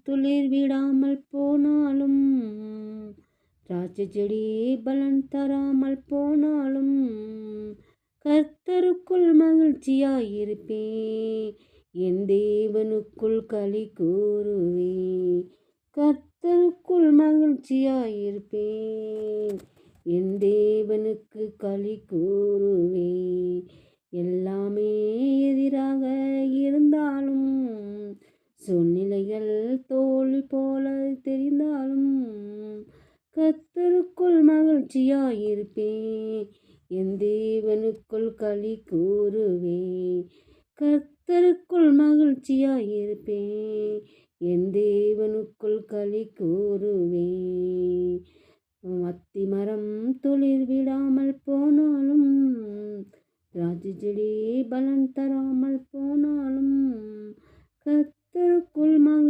துளிர் விடாமல் போனாலும், திராட்சை செடி பலன் தராமல் போனாலும், கர்த்தருக்குள் மகிழ்ச்சியாயிருப்பேன், என் தேவனுக்குள் களி கூறுவேன். கர்த்தருக்குள் மகிழ்ச்சியாயிருப்பேன், என் தேவனுக்கு களி கூறுவேன். எல்லாமே எதிராக இருந்தாலும், சூழ்நிலைகள் தோல்வி போல தெரிந்தாலும், கர்த்தருக்குள் மகிழ்ச்சியாயிருப்பேன், என் தேவனுக்குள் களி கூறுவேன். கர்த்தருக்குள் மகிழ்ச்சியாயிருப்பேன், என் தேவனுக்குள் களி கூறுவேன். அத்திமரம் துளிர் விடாமல் போனாலும், திராட்சை செடி பலன் தராமல் போனாலும், கர்த்தருக்குள் மகிழ்ச்சி